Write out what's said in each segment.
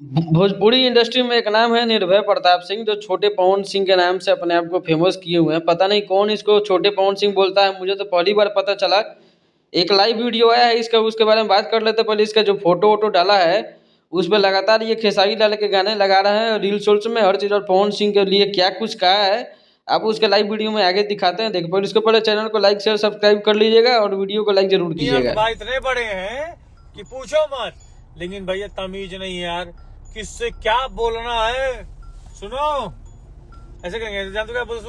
Bhojpuri industry में एक नाम है निर्भय प्रताप सिंह, जो छोटे पवन सिंह के नाम से अपने आप को फेमस किए हुए हैं। पता नहीं कौन इसको छोटे पवन सिंह बोलता है, मुझे तो पहली बार पता चला। एक लाइव वीडियो आया है इसका, उसके बारे में बात कर लेते हैं। पहले इसका जो फोटो वोटो डाला है, उस पे लगातार ये खेसारी लाल के गाने लगा रहे हैं रील्स उल्स में हर चीज़, और पवन सिंह के लिए क्या कुछ कहा है आप उसके लाइव वीडियो में आगे दिखाते हैं। देखो, पहले इसको पहले चैनल को लाइक शेयर सब्सक्राइब कर लीजिएगा और वीडियो को लाइक जरूर कीजिएगा। भाई इतने बड़े हैं कि पूछो मत, लेकिन भैया तमीज नहीं है यार, किससे क्या बोलना है। सुनो, ऐसे कहेंगे, जानते क्या बोल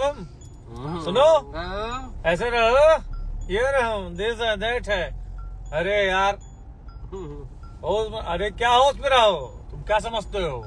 सुनो, ऐसे रहो, ये रहो, दिस दैट है। अरे यार अरे क्या होश में रहो, तुम क्या समझते हो,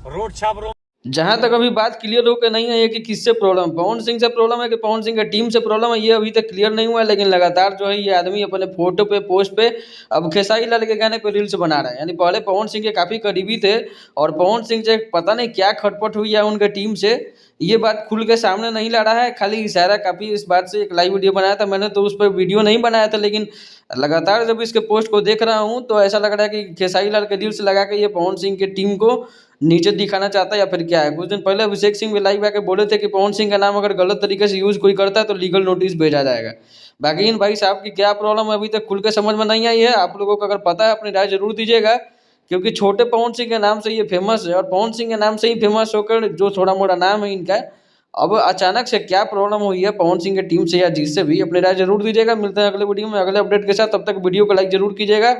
रोड छाप रो। जहां तक अभी बात क्लियर हो के नहीं है कि किससे प्रॉब्लम, पवन सिंह से प्रॉब्लम है कि पवन सिंह की टीम से प्रॉब्लम है, ये अभी तक क्लियर नहीं हुआ है। लेकिन लगातार जो है ये आदमी अपने फोटो पे पोस्ट पे अब खेसारी लाल के गाने पे रील्स बना रहा है। यानी पहले पवन सिंह के काफ़ी करीबी थे, और पवन सिंह से पता नहीं क्या खटपट हुई है उनके टीम से, ये बात खुल के सामने नहीं ला रहा है, खाली इशारा काफ़ी इस बात से एक लाइव वीडियो बनाया था। मैंने तो उस पर वीडियो नहीं बनाया था, लेकिन लगातार जब इसके पोस्ट को देख रहा हूँ तो ऐसा लग रहा है कि खेसारी लाल के रील्स लगा के ये पवन सिंह की टीम को नीचे दिखाना चाहता है या फिर क्या है। कुछ दिन पहले अभिषेक सिंह भी लाइव आके बोले थे कि पवन सिंह का नाम अगर गलत तरीके से यूज़ कोई करता है तो लीगल नोटिस भेजा जाएगा। बाकी इन भाई साहब की क्या प्रॉब्लम है अभी तक खुल के समझ में नहीं आई है। आप लोगों को अगर पता है अपनी राय जरूर दीजिएगा, क्योंकि छोटे पवन सिंह के नाम से ये फेमस है, और पवन सिंह के नाम से ही फेमस होकर जो थोड़ा मोड़ा नाम है इनका, अब अचानक से क्या प्रॉब्लम हुई है पवन सिंह की टीम से या जिससे भी, अपनी राय जरूर दीजिएगा। मिलते हैं अगले वीडियो में अगले अपडेट के साथ, तब तक वीडियो को लाइक जरूर कीजिएगा।